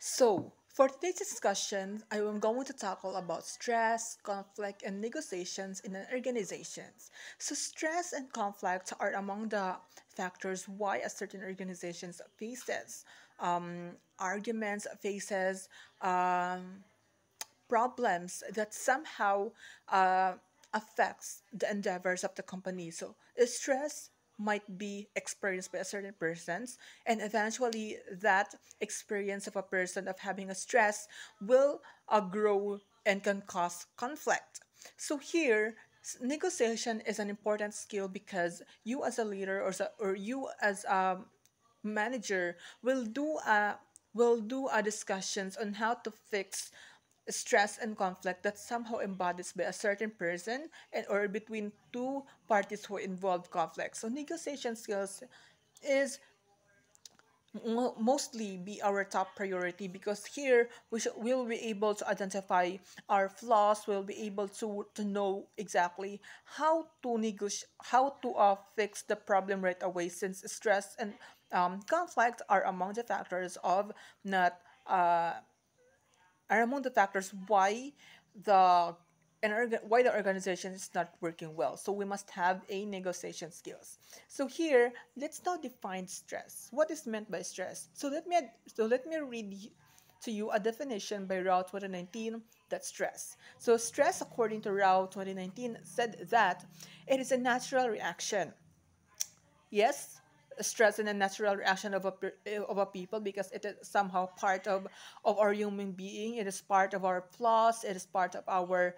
So, for today's discussion, I am going to tackle about stress, conflict, and negotiations in an organizations. So, stress and conflict are among the factors why a certain organization faces arguments, faces um, problems that somehow uh, affects the endeavors of the company. So stress might be experienced by a certain persons, and eventually that experience of a person of having a stress will grow and can cause conflict. So here, negotiation is an important skill because you as a leader or you as a manager will do a discussions on how to fix stress and conflict that somehow embodies by a certain person and or between two parties who involve conflict. So negotiation skills is mostly be our top priority because here we'll be able to identify our flaws. We'll be able to know exactly how to negotiate, how to fix the problem right away, since stress and conflict are among the factors of not uh, are among the factors why the why the organization is not working well. So we must have a negotiation skills. So here, let's now define stress. What is meant by stress? So let me read to you a definition by Rao 2019 that stress. So stress, according to Rao 2019, said that it is a natural reaction. Yes, stress is a natural reaction of a people because it is somehow part of our human being. It is part of our flaws. It is part of our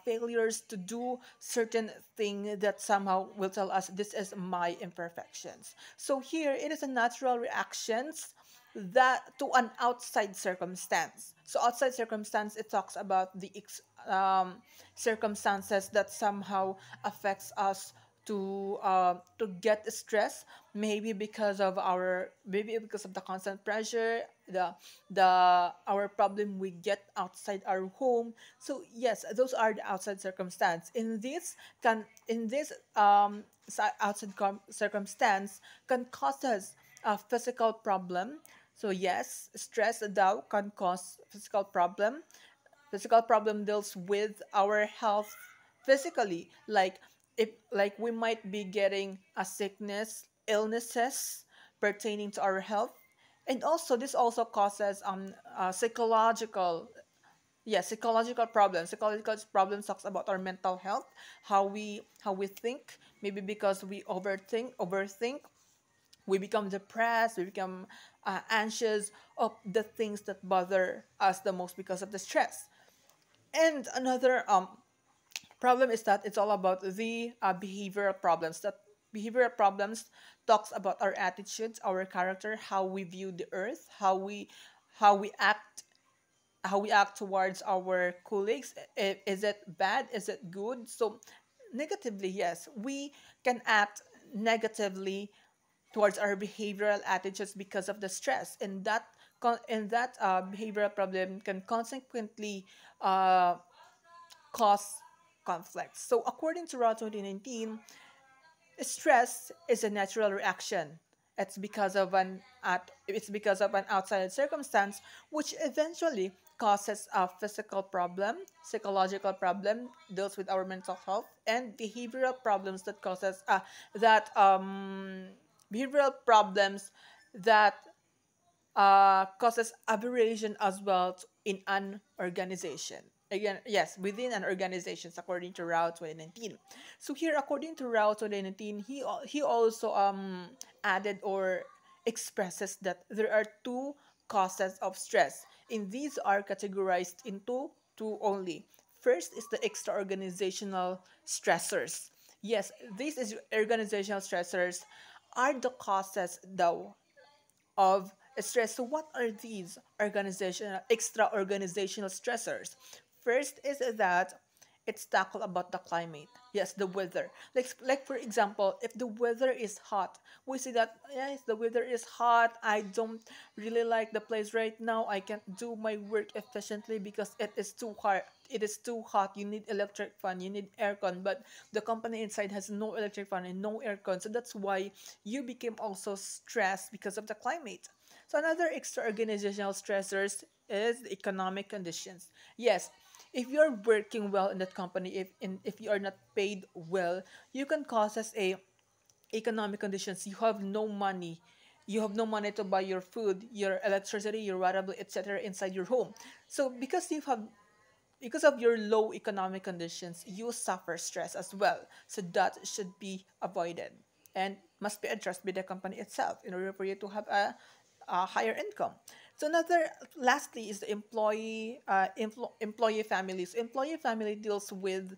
failures to do certain thing that somehow will tell us this is my imperfections. So here it is a natural reactions that to an outside circumstance. So outside circumstance, it talks about the circumstances that somehow affects us to get stress, maybe because of the constant pressure, the our problem we get outside our home. So yes, those are the outside circumstance. In this circumstance can cause us a physical problem. So yes, stress though can cause physical problem. Physical problem deals with our health physically, like if like we might be getting a sickness, illnesses pertaining to our health. And also this also causes psychological, yeah, psychological problems talks about our mental health, how we think. Maybe because we overthink, we become depressed, we become anxious of the things that bother us the most because of the stress. And another problem is that it's all about the behavioral problems. That behavioral problems talks about our attitudes, our character, how we view the earth, how we act, how we act towards our colleagues. Is it bad, is it good? So negatively, yes, we can act negatively towards our behavioral attitudes because of the stress, and that behavioral problem can consequently uh, cause conflicts. So according to Raw 2019, stress is a natural reaction. It's because of an outside circumstance which eventually causes a physical problem, psychological problem, deals with our mental health, and behavioral problems that causes that behavioral problems that causes aberration as well in an organization. Again, yes, within an organization, according to Rao 2019. So here, according to Rao 2019, he also added or expresses that there are two causes of stress, and these are categorized into two only. First is the extra organizational stressors. Yes, these is organizational stressors are the causes though of stress. So what are these organizational extra organizational stressors? First is that it's tackle about the climate. Yes, the weather. Like for example, if the weather is hot, we see that yes, the weather is hot. I don't really like the place right now. I can't do my work efficiently because it is too hot. It is too hot. You need electric fan, you need aircon, but the company inside has no electric fan and no aircon. So that's why you became also stressed because of the climate. So another extra organizational stressors is the economic conditions. Yes, if you're working well in that company, if you are not paid well, you can cause us a economic conditions. You have no money. You have no money to buy your food, your electricity, your water bill, etc. inside your home. So because of your low economic conditions, you suffer stress as well. So that should be avoided and must be addressed by the company itself in order for you to have a higher income. So another, lastly, is the employee families. Employee family deals with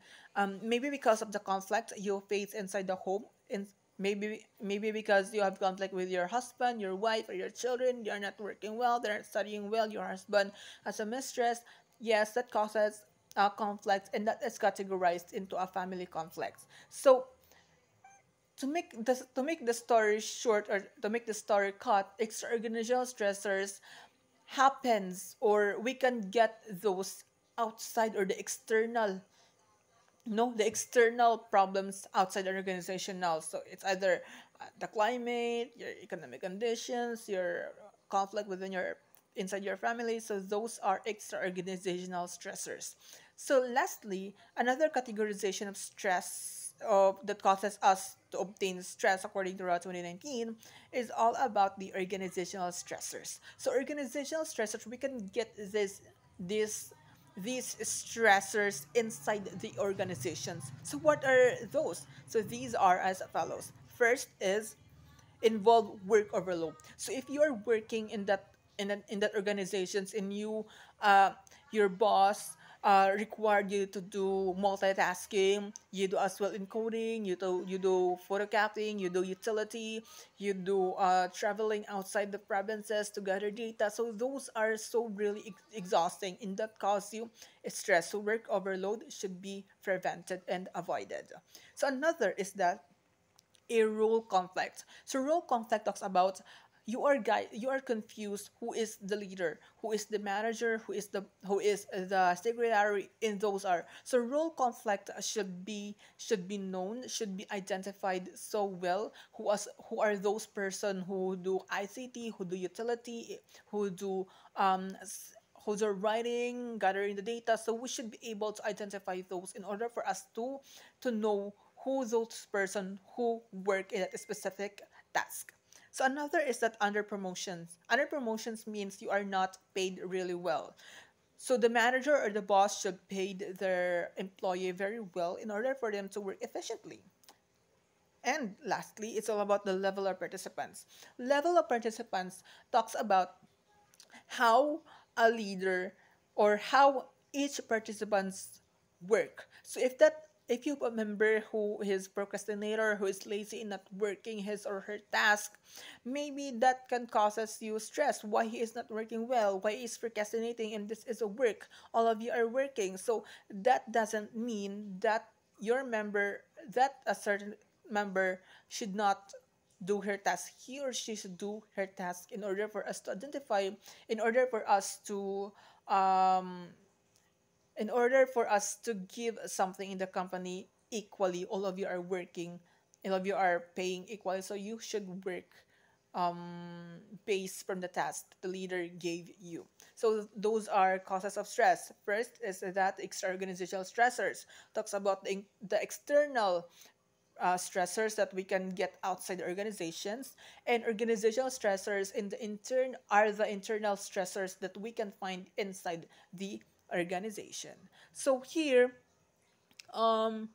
maybe because of the conflict you face inside the home, in maybe because you have conflict with your husband, your wife, or your children. You're not working well, they're not studying well. Your husband has a mistress. Yes, that causes conflict, and that is categorized into a family conflict. So to make the story short, or to make the story cut, extraorganizational stressors happens, or we can get those outside, or the external, no, the external problems outside the organization now. So it's either the climate, your economic conditions, your conflict within your inside your family. So those are extra organizational stressors. So lastly, another categorization of stress that causes us to obtain stress according to RA 2019 is all about the organizational stressors. So organizational stressors, we can get this these stressors inside the organizations. So what are those? So these are as follows. First is involve work overload. So if you are working in that organizations, and your boss required you to do multitasking, you do as well encoding, you do photocopying, you do utility, you do traveling outside the provinces to gather data. So those are so really exhausting, and that cause you stress. So work overload should be prevented and avoided. So another is that a role conflict. So role conflict talks about you are confused who is the leader, who is the manager, who is the secretary, and those are. So role conflict should be known, should be identified so well, who are those person who do ICT, who do utility, who do who's are writing, gathering the data. So we should be able to identify those in order for us to know who those person who work in a specific task. So another is that under promotions. Under promotions means you are not paid really well. So the manager or the boss should pay their employee very well in order for them to work efficiently. And lastly, it's all about the level of participants. Level of participants talks about how a leader, or how each participants work. So if you have a member who is procrastinator, who is lazy in not working his or her task, maybe that can causes you stress. Why he is not working well? Why he is procrastinating? And this is a work. All of you are working. So that doesn't mean that your member, that a certain member should not do her task. He or she should do her task in order for us to identify, in order for us to um in order for us to give something in the company equally. All of you are working, all of you are paying equally, so you should work based from the task the leader gave you. So those are causes of stress. First is that extra organizational stressors talks about the external stressors that we can get outside the organizations, and organizational stressors in the intern are the internal stressors that we can find inside the organization. So here, um,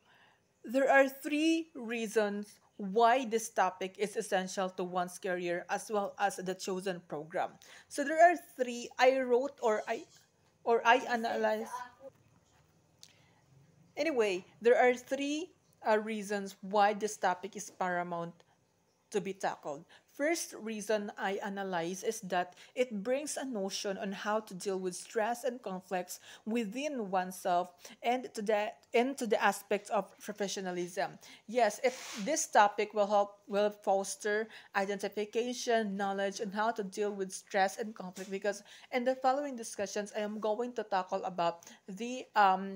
there are three reasons why this topic is essential to one's career as well as the chosen program. So there are three I wrote, or I analyzed. Anyway, there are three reasons why this topic is paramount to be tackled. First reason I analyze is that it brings a notion on how to deal with stress and conflicts within oneself, and to the aspects of professionalism. Yes, this topic will foster identification, knowledge on how to deal with stress and conflict, because in the following discussions I am going to tackle about the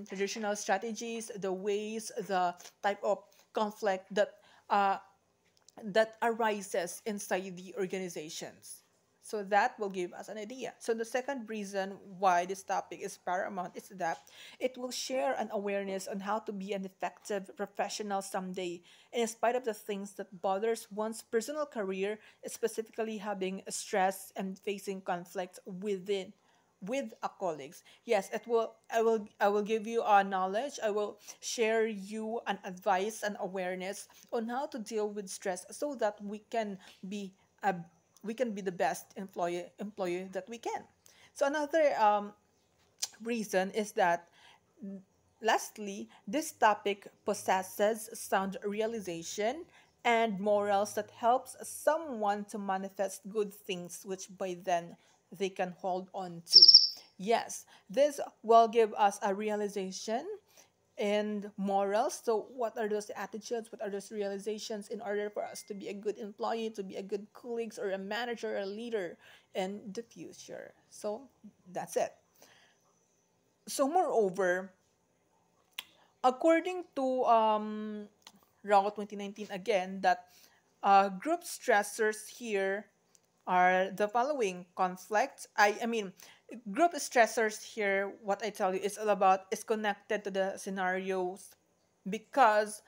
traditional strategies, the ways, the type of conflict uh, that arises inside the organizations. So that will give us an idea. So the second reason why this topic is paramount is that it will share an awareness on how to be an effective professional someday, in spite of the things that bothers one's personal career, specifically having stress and facing conflict with a colleagues. Yes, it will I will give you knowledge. I will share you an advice and awareness on how to deal with stress so that be a we can be the best employee that we can. So another reason is that, lastly, this topic possesses sound realization and morals that helps someone to manifest good things, which by then they can hold on to. Yes, this will give us a realization and morals. So, what are those attitudes? What are those realizations in order for us to be a good employee, to be a good colleagues, or a manager, or a leader in the future? So, that's it. So, moreover, according to Ronald 2019 again, that group stressors here are the following: conflict. I mean, group stressors here, what I tell you is all about, is connected to the scenarios, because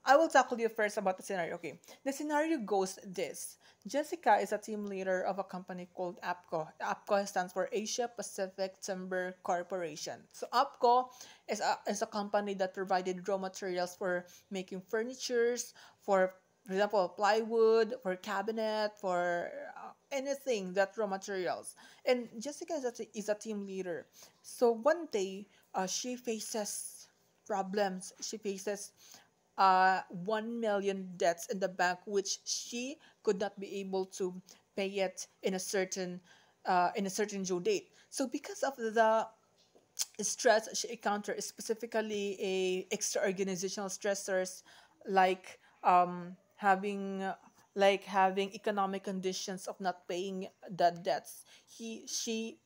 I will tackle you first about the scenario. Okay. The scenario goes this. Jessica is a team leader of a company called APCO. APCO stands for Asia Pacific Timber Corporation. So APCO is a company that provided raw materials for making furnitures, for example, plywood, for cabinet, for anything that raw materials. And Jessica is a team leader. So one day, she faces problems. She faces 1 million debts in the bank, which she could not be able to pay it in a certain due date. So because of the stress she encountered, specifically a extra organizational stressors, like having economic conditions of not paying the debts, she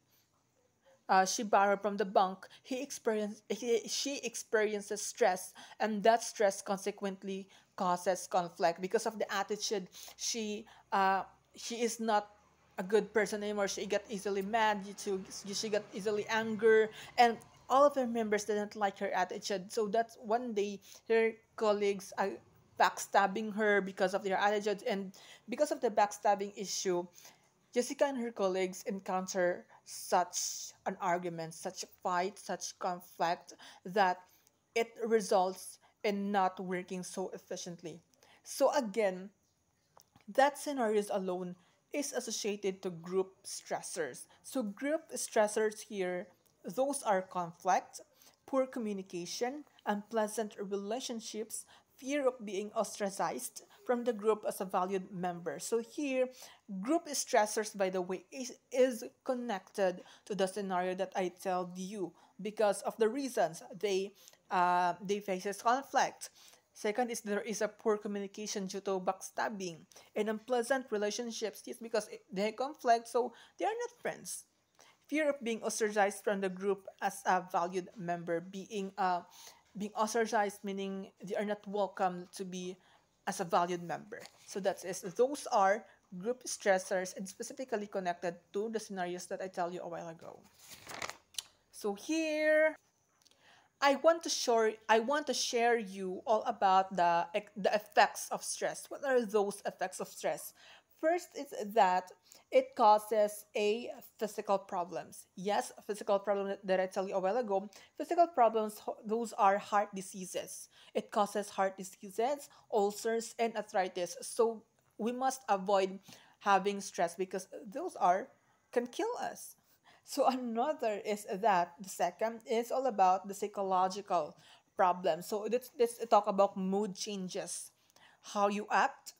borrowed from the bank. She experiences stress, and that stress consequently causes conflict because of the attitude. She uh, she is not a good person anymore. She got easily mad. She got easily anger, and all of her members didn't like her attitude. So that's one day her colleagues are backstabbing her because of their attitude, and because of the backstabbing issue, Jessica and her colleagues encounter such an argument, such a fight, such conflict that it results in not working so efficiently. So again, that scenarios alone is associated to group stressors. So group stressors here, those are conflict, poor communication, unpleasant relationships, fear of being ostracized from the group as a valued member. So here, group stressors, by the way, is connected to the scenario that I told you because of the reasons they faces conflict. Second is there is a poor communication due to backstabbing and unpleasant relationships. Yes, because they conflict, so they are not friends. Fear of being ostracized from the group as a valued member, being ostracized meaning they are not welcome to be as a valued member. So that's it. Those are group stressors and specifically connected to the scenarios that I tell you a while ago. So here I want to share you all about the effects of stress. What are those effects of stress? First is that it causes a physical problems. Yes, physical problem that I tell you a while ago. Physical problems, those are heart diseases. It causes heart diseases, ulcers, and arthritis. So we must avoid having stress because those are can kill us. So another is that the second is all about the psychological problem. So let's talk about mood changes, how you act.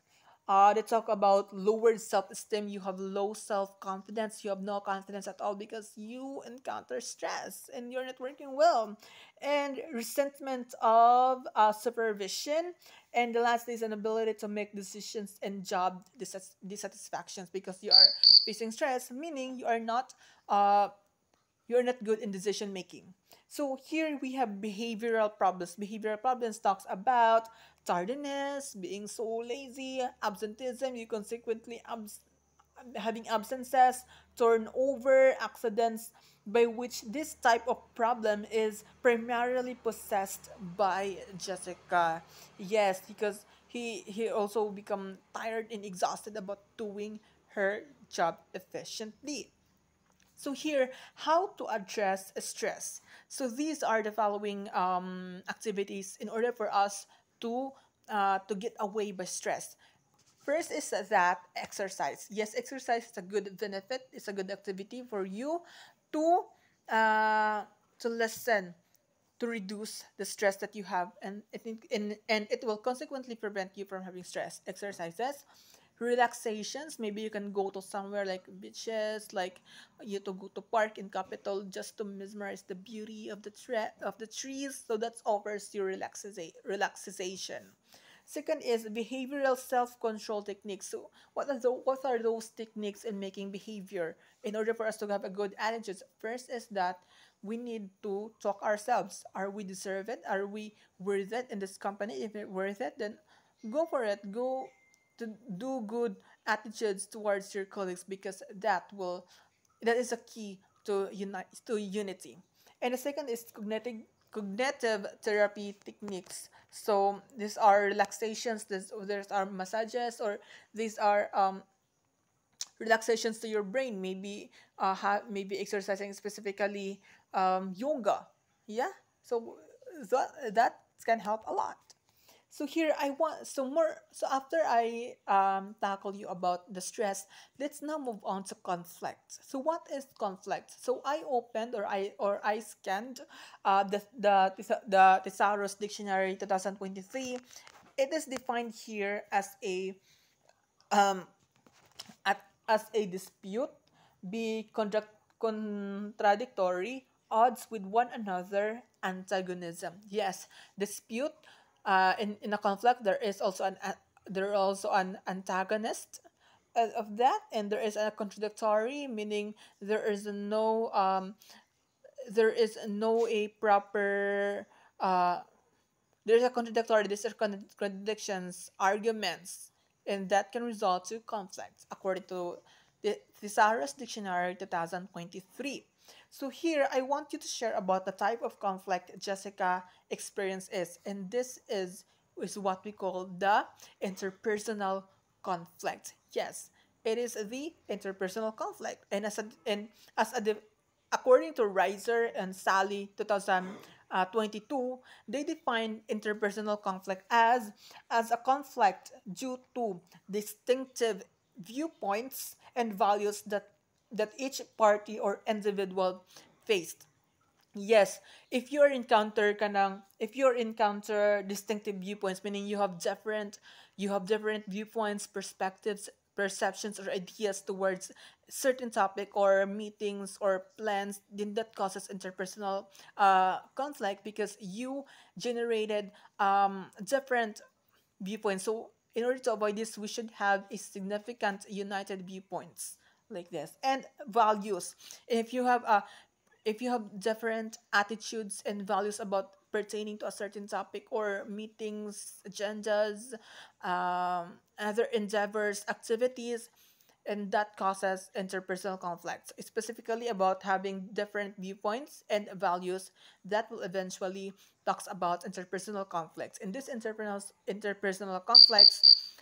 They talk about lowered self-esteem. You have low self-confidence. You have no confidence at all because you encounter stress and you're not working well. And resentment of supervision. And the last is an ability to make decisions and job dissatisfactions because you are facing stress, meaning uh, you're not good in decision making. So here we have behavioral problems. Behavioral problems talks about tardiness, being so lazy, absenteeism. You consequently having absences, turnover, accidents, by which this type of problem is primarily possessed by Jessica. Yes, because he also become tired and exhausted about doing her job efficiently. So here, how to address stress. So these are the following activities in order for us to get away by stress. First is that exercise. Yes, exercise is a good benefit. It's a good activity for you to uh, to lessen, to reduce the stress that you have, and and it will consequently prevent you from having stress. Exercises, relaxations. Maybe you can go to somewhere like beaches, like you to go to park in capital just to mesmerize the beauty of the trees. So that offers you relaxation. Second is behavioral self-control techniques. So what are those techniques in making behavior in order for us to have a good attitude? First is that we need to talk ourselves. Are we deserve it? Are we worth it in this company? If we're worth it, then go for it. Go to do good attitudes towards your colleagues, because that is a key to unity. And the second is cognitive therapy techniques. So these are relaxations, there's are massages, or these are relaxations to your brain. Maybe maybe exercising, specifically yoga. Yeah. So that can help a lot. So here I want so more. So after I tackle you about the stress, let's now move on to conflict. So what is conflict? So I opened, or I scanned the Thesaurus Dictionary 2023. It is defined here as a um, as a dispute, be contradictory, odds with one another, antagonism. Yes, dispute. In a conflict, there is also an antagonist of that, and there is a contradictory, meaning there is no a proper uh, there's a contradictory, these are contradictions, arguments, and that can result to conflicts, according to the Thesaurus Dictionary 2023. So here, I want you to share about the type of conflict Jessica experience is, and is what we call the interpersonal conflict. Yes, it is the interpersonal conflict, and as a according to Reiser and Sally 2022, they define interpersonal conflict as a conflict due to distinctive viewpoints and values that each party or individual faced. Yes, if you encounter distinctive viewpoints, meaning you have different viewpoints, perspectives, perceptions, or ideas towards certain topic or meetings or plans, then that causes interpersonal conflict, because you generated different viewpoints. So in order to avoid this, we should have a significant united viewpoints like this, and values. If you have different attitudes and values about pertaining to a certain topic or meetings, agendas, other endeavors, activities, and that causes interpersonal conflicts, specifically about having different viewpoints and values. That will eventually talks about interpersonal conflicts. And this interpersonal conflicts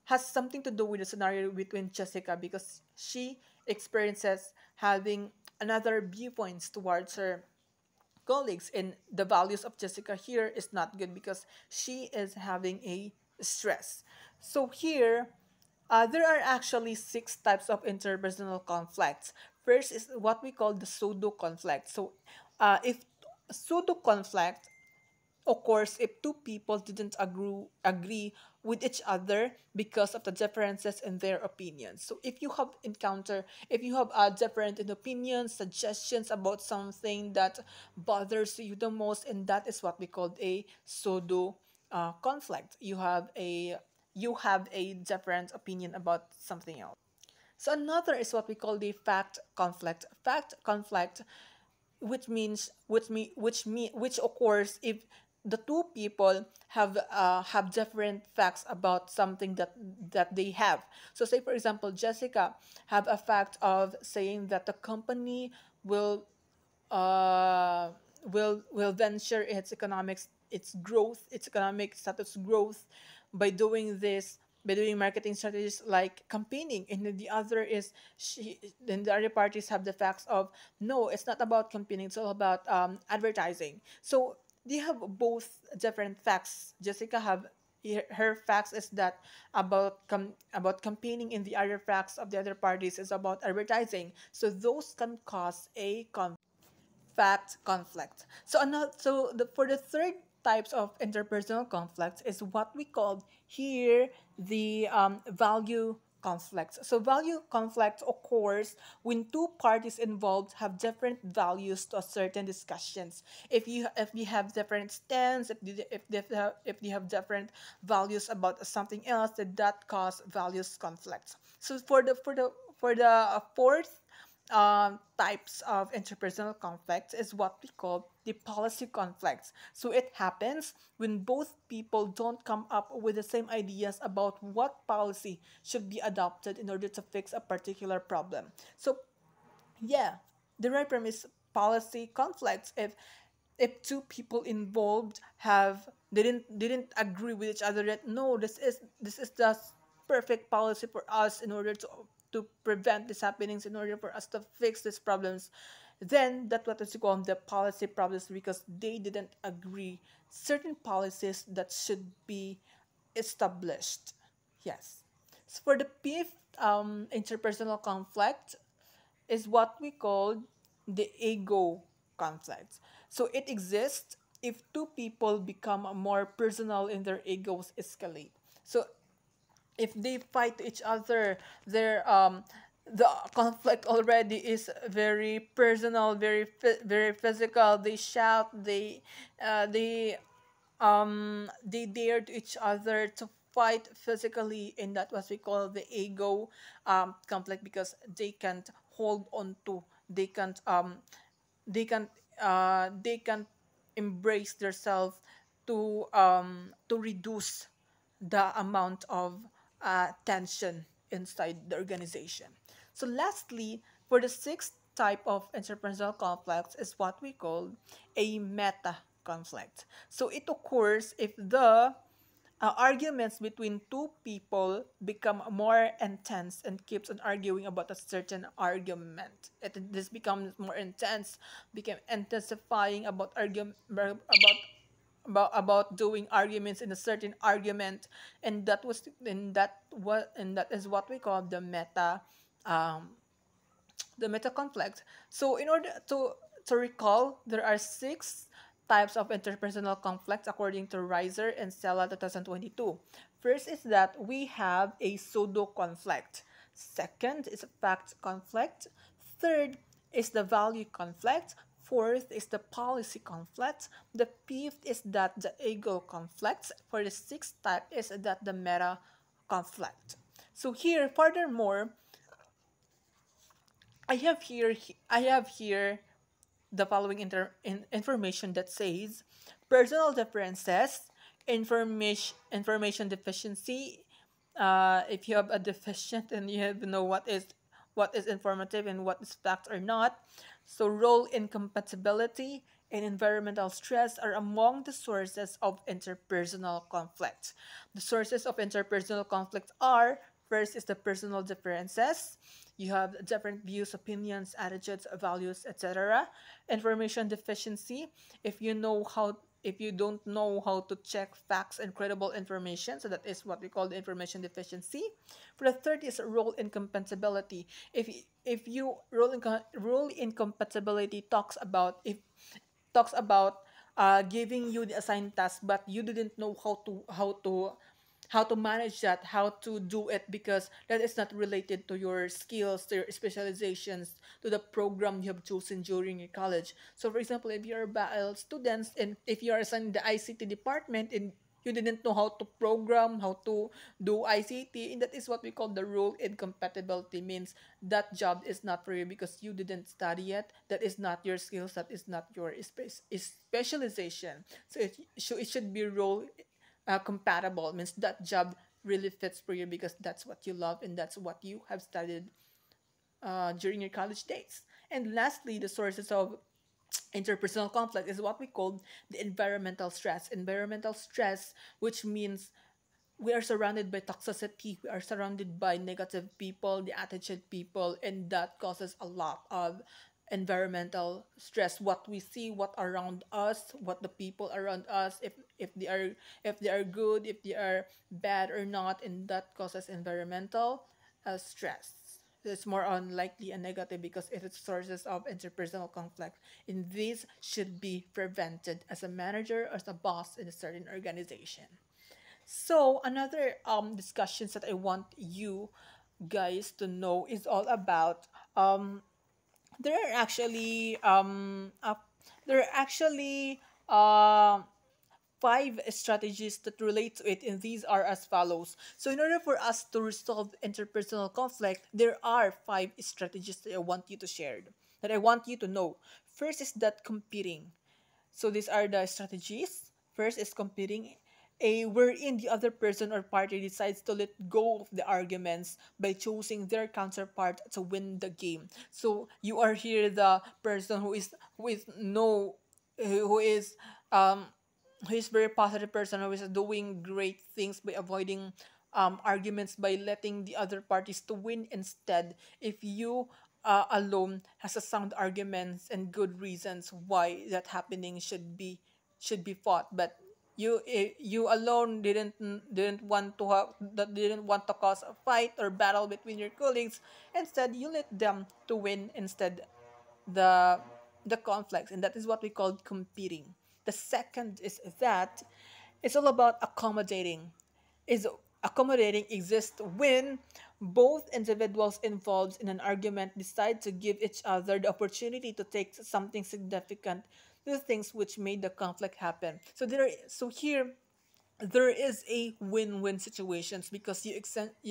has something to do with the scenario between Jessica, because she experiences having another viewpoints towards her colleagues, and the values of Jessica here is not good because she is having a stress. So here, there are actually six types of interpersonal conflicts. First is what we call the pseudo conflict. So if pseudo conflict occurs if two people didn't agree with each other because of the differences in their opinions. So if you have different in opinions, suggestions about something that bothers you the most, and that is what we call a pseudo conflict. You have a different opinion about something else. So another is what we call the fact conflict. Fact conflict, which occurs if the two people have different facts about something that they have. So say for example, Jessica have a fact of saying that the company will uh, will venture its economics, its growth, its economic status growth by doing this, by doing marketing strategies like campaigning. And then the other is she. Then the other parties have the facts of no, it's not about campaigning. It's all about advertising. So they have both different facts. Jessica have her facts is that about campaigning, and the other facts of the other parties is about advertising. So those can cause a fact conflict. So another, so the for the third types of interpersonal conflicts is what we call here the value conflicts. So value conflict occurs when two parties involved have different values to a certain discussions. If you have different stance, if you have different values about something else, that cause values conflicts. So for the fourth types of interpersonal conflicts is what we call the policy conflicts. So it happens when both people don't come up with the same ideas about what policy should be adopted in order to fix a particular problem. So yeah, the right term is policy conflicts. If two people involved have didn't agree with each other that no, this is just perfect policy for us in order to prevent these happenings, in order for us to fix these problems, then that's what is called the policy problems, because they didn't agree certain policies that should be established. Yes. So for the fifth interpersonal conflict is what we call the ego conflict. So it exists if two people become more personal and their egos escalate. So if they fight each other, their the conflict already is very personal, very physical. They shout, they dare to each other to fight physically, and that what we call the ego conflict, because they can't hold on to, they can't they can't embrace themselves to reduce the amount of tension inside the organization. So lastly, for the sixth type of interpersonal conflicts is what we call a meta conflict. So it occurs if the arguments between two people become more intense and keeps on arguing about a certain argument. This becomes more intense, became intensifying about about doing arguments in a certain argument, and that is what we call um, the meta conflict. So in order to recall, there are six types of interpersonal conflicts according to Reiser and Stella 2022. First is that we have a pseudo conflict. Second is a fact conflict. Third is the value conflict. Fourth is the policy conflict. The fifth is that the ego conflict. For the sixth type is that the meta conflict. So here, furthermore, I have here the following information that says personal differences, information deficiency. If you have a deficient and you have to know what is informative and what is fact or not. So role incompatibility and environmental stress are among the sources of interpersonal conflict. The sources of interpersonal conflict are: first is the personal differences. You have different views, opinions, attitudes, values, etc. Information deficiency. If you don't know how to check facts and credible information, so that is what we call the information deficiency. For the third is role incompatibility. If you role incompatibility talks about giving you the assigned task, but you didn't know how to manage that, how to do it, because that is not related to your skills, to your specializations, to the program you have chosen during your college. So for example, if you're a student and if you are assigned the ICT department, and You didn't know how to program, how to do ICT, and that is what we call the role incompatibility. Means that job is not for you because you didn't study it. That is not your skills. That is not your specialization. So it should be role compatible. Means that job really fits for you because that's what you love and that's what you have studied during your college days. And lastly, the sources of interpersonal conflict is what we call the environmental stress. Environmental stress, which means we are surrounded by toxicity, we are surrounded by negative people, the attitude people, and that causes a lot of environmental stress. What we see, what around us, what the people around us, if they are good, if they are bad or not, and that causes environmental stress. It's more on likely a negative because it is sources of interpersonal conflict, and these should be prevented as a manager or as a boss in a certain organization. So another discussions that I want you guys to know is all about there are actually there are actually um five strategies that relate to it, and these are as follows. So in order for us to resolve interpersonal conflict, there are five strategies that I want you to share, that I want you to know. First is that competing. So these are the strategies. First is competing, a wherein the other person or party decides to let go of the arguments by choosing their counterpart to win the game. So you are here the person who is no who is um who is very positive person who is doing great things by avoiding arguments, by letting the other parties to win instead. If you alone has a sound arguments and good reasons why that happening should be fought, but you alone didn't want to have that didn't want to cause a fight or battle between your colleagues. Instead, you let them to win instead the the conflicts, and that is what we call competing. The second is that it's all about accommodating. Is accommodating exists when both individuals involved in an argument decide to give each other the opportunity to take something significant to the things which made the conflict happen. So here there is a win-win situations because you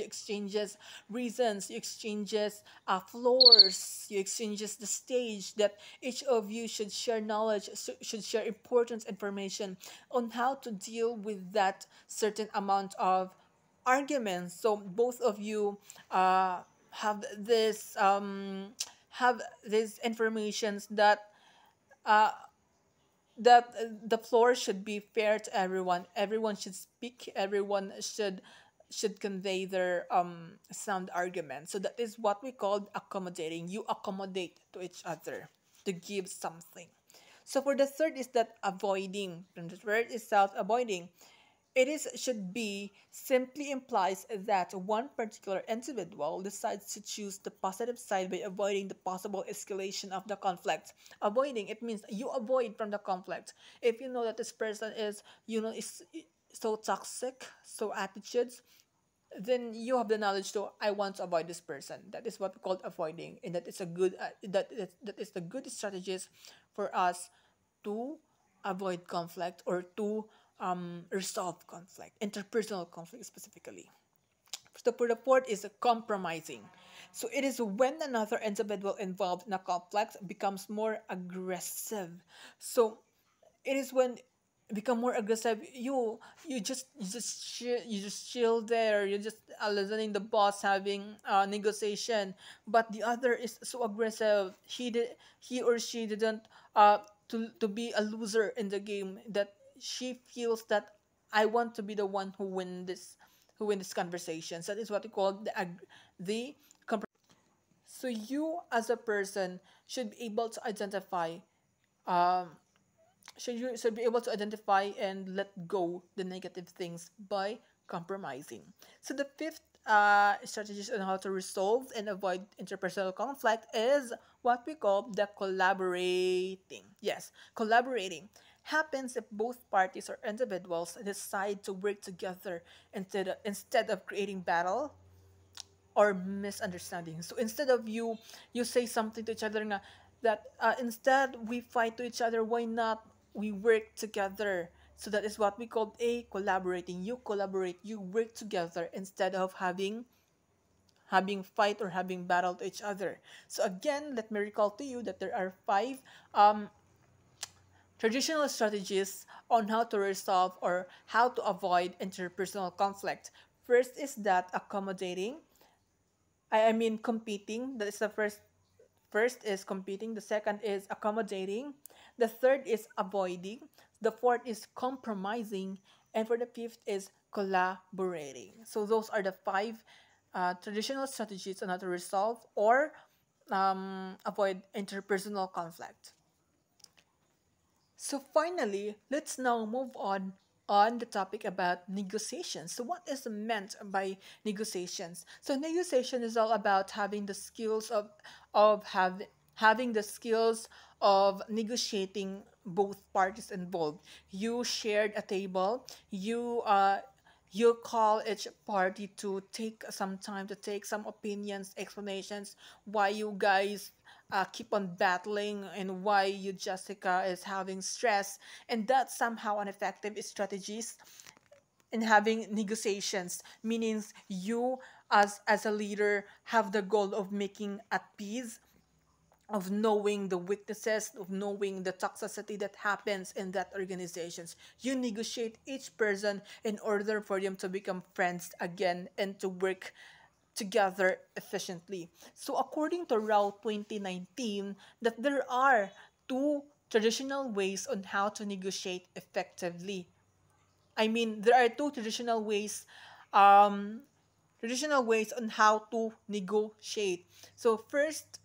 exchanges reasons, you exchanges floors, you exchanges the stage that each of you should share knowledge, should share important information on how to deal with that certain amount of arguments. So both of you have this have these informations that the floor should be fair to everyone. Everyone should speak. Everyone should convey their sound argument. So that is what we call accommodating. You accommodate to each other to give something. So for the third is that avoiding. And the third is self-avoiding. It is should be simply implies that one particular individual decides to choose the positive side by avoiding the possible escalation of the conflict. Avoiding, it means you avoid from the conflict. If you know that this person is is so toxic, so attitudes, then you have the knowledge to I want to avoid this person. That is what we call avoiding, and that is a good that is the good strategies for us to avoid conflict or to resolve conflict, interpersonal conflict specifically. So for the fourth is compromising. So it is when another individual involved in a conflict becomes more aggressive. So it is when become more aggressive. You just chill there. You just listening the boss having negotiation, but the other is so aggressive. He or she didn't to be a loser in the game, that she feels that I want to be the one who win this conversation. So that is what we call the so you as a person should be able to identify um should be able to identify and let go the negative things by compromising. So the fifth strategies on how to resolve and avoid interpersonal conflict is what we call the collaborating. Yes, collaborating happens if both parties or individuals decide to work together instead of creating battle or misunderstanding. So instead of you say something to each other that instead we fight to each other, why not we work together So that is what we call a collaborating. You collaborate, you work together instead of having fight or having battle to each other. So again, let me recall to you that there are five um, traditional strategies on how to resolve or how to avoid interpersonal conflict. First is that accommodating. I mean competing. That is the first. First is competing. The second is accommodating. The third is avoiding. The fourth is compromising. And for the fifth is collaborating. So those are the five traditional strategies on how to resolve or avoid interpersonal conflict. So finally, let's now move on the topic about negotiations. So what is meant by negotiations? So negotiation is all about having the skills of having the skills of negotiating both parties involved. You shared a table, you call each party to take some time to take some opinions, explanations why you guys keep on battling and why you, Jessica, is having stress, and that's somehow an effective strategies in having negotiations. Meaning you as a leader have the goal of making at peace, of knowing the weaknesses, of knowing the toxicity that happens in that organizations. You negotiate each person in order for them to become friends again and to work together efficiently. So according to Route 2019, that there are two traditional ways on how to negotiate effectively. I mean, there are two um, traditional ways on how to negotiate. So first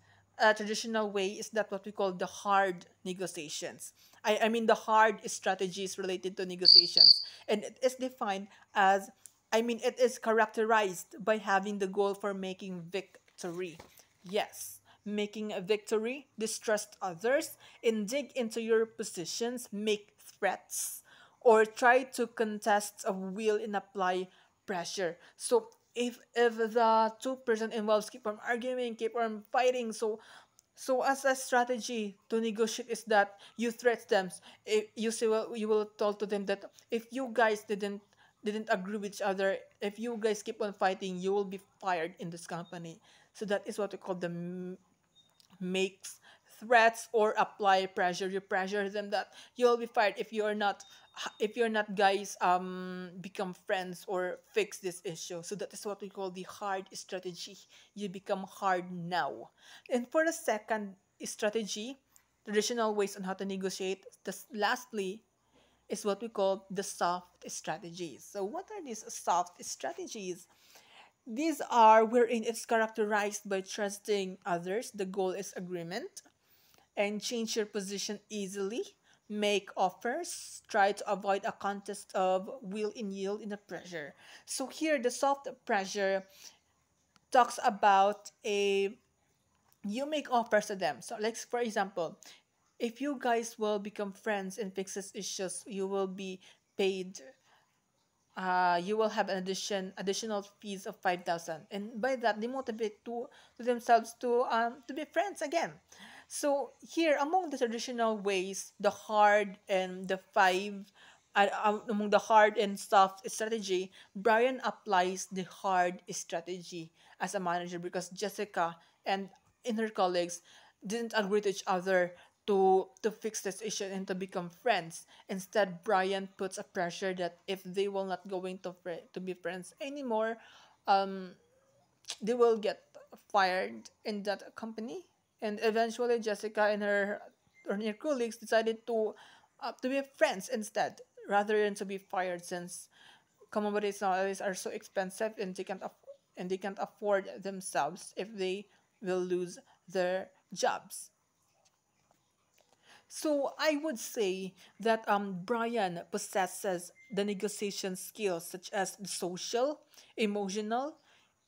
traditional way is that what we call the hard negotiations. I mean the hard strategies related to negotiations. And it is defined as, I mean, it is characterized by having the goal for making victory. Yes, making a victory, distrust others, and dig into your positions, make threats, or try to contest of will and apply pressure. So if the two-person involves keep on arguing, keep on fighting, so as a strategy to negotiate is that you threat them. If you say, well, you will tell to them that if you guys didn't agree with each other, if you guys keep on fighting, you will be fired in this company. So that is what we call the makes threats or apply pressure. You pressure them that you'll be fired if you're not guys become friends or fix this issue. So that is what we call the hard strategy. You become hard now. And for the second strategy, traditional ways on how to negotiate, this lastly is what we call the soft strategies. So what are these soft strategies? These are wherein it's characterized by trusting others. The goal is agreement, and change your position easily. Make offers. Try to avoid a contest of will and yield in the pressure. So here, the soft pressure talks about a you make offers to them. So, like for example, if you guys will become friends and fix these issues, you will be paid you will have an additional fees of 5,000, and by that they motivate to themselves to be friends again. So here, among the traditional ways, the hard and the five among the hard and soft strategy, Brian applies the hard strategy as a manager because Jessica and in her colleagues didn't agree to each other to fix this issue and to become friends. Instead, Brian puts a pressure that if they will not going to be friends anymore, um, they will get fired in that company. And eventually, Jessica and her colleagues decided to be friends instead, rather than to be fired, since commodities nowadays are so expensive and they can't afford themselves if they will lose their jobs. So I would say that Brian possesses the negotiation skills such as the social, emotional,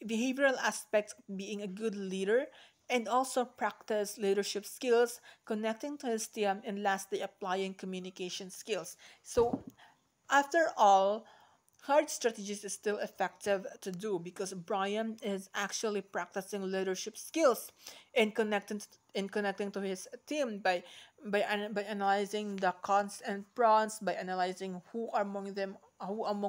behavioral aspects of being a good leader, and also practice leadership skills, connecting to his team, and lastly applying communication skills. So after all, hard strategies is still effective to do because Brian is actually practicing leadership skills in connecting to his team by analyzing the cons and pros, by analyzing who among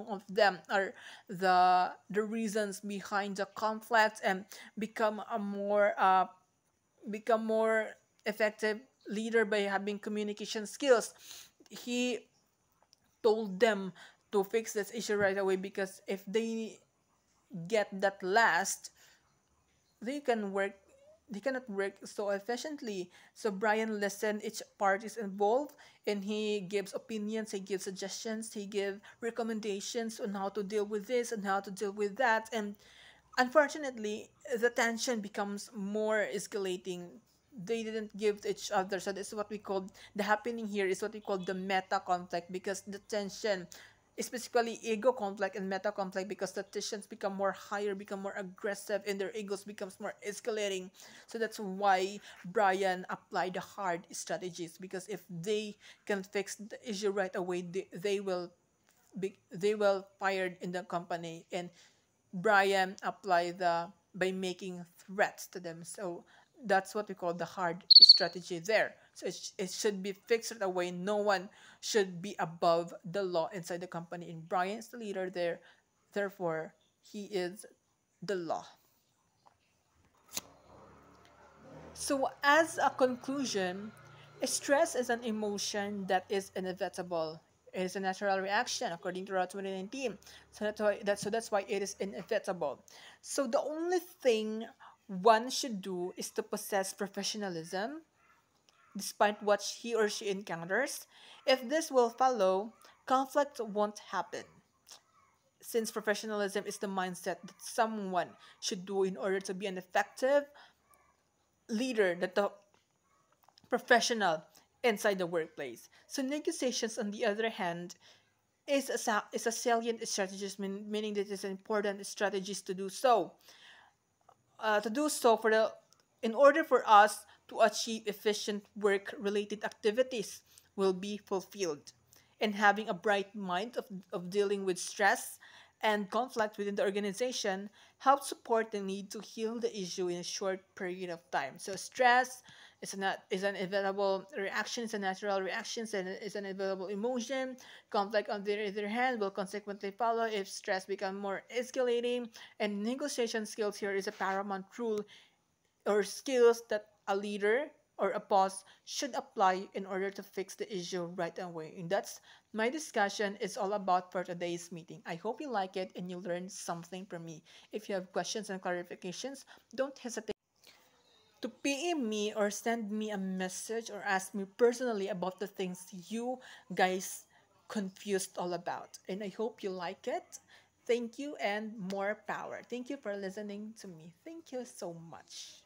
of them are the reasons behind the conflict, and become a more become more effective leader by having communication skills. He told them to fix this issue right away because if they get that last, they can work they cannot work so efficiently. So Brian listened each parties involved, and he gives opinions, he gives suggestions, he gives recommendations on how to deal with this and how to deal with that. And unfortunately, the tension becomes more escalating. They didn't give to each other. So this is what we call the happening here is what we call the meta conflict, because the tension is basically ego conflict and meta conflict, because the tensions become more higher, become more aggressive, and their egos becomes more escalating. So that's why Brian applied the hard strategies, because if they can fix the issue right away, they will fired in the company. And Brian applied the by making threats to them. So that's what we call the hard strategy there. So it should be fixed right away. No one should be above the law inside the company. And Brian is the leader there. Therefore, he is the law. So, as a conclusion, stress is an emotion that is inevitable. It is a natural reaction, according to Route 2019. So that's why it is inevitable. So the only thing one should do is to possess professionalism, despite what he or she encounters. If this will follow, conflict won't happen, since professionalism is the mindset that someone should do in order to be an effective leader, that the professional inside the workplace. So negotiations, on the other hand, is a salient strategy, meaning that it's an important strategies to do so for the in order for us to achieve efficient work related activities will be fulfilled, and having a bright mind of dealing with stress and conflict within the organization helps support the need to heal the issue in a short period of time. So stress is an inevitable reaction, it's a natural reaction, and it's an inevitable emotion. Conflict, on the other hand, will consequently follow if stress becomes more escalating. And negotiation skills here is a paramount rule or skills that a leader or a boss should apply in order to fix the issue right away. And that's my discussion is all about for today's meeting. I hope you like it and you learned something from me. If you have questions and clarifications, don't hesitate to PM me or send me a message or ask me personally about the things you guys confused all about. And I hope you like it. Thank you and more power. Thank you for listening to me. Thank you so much.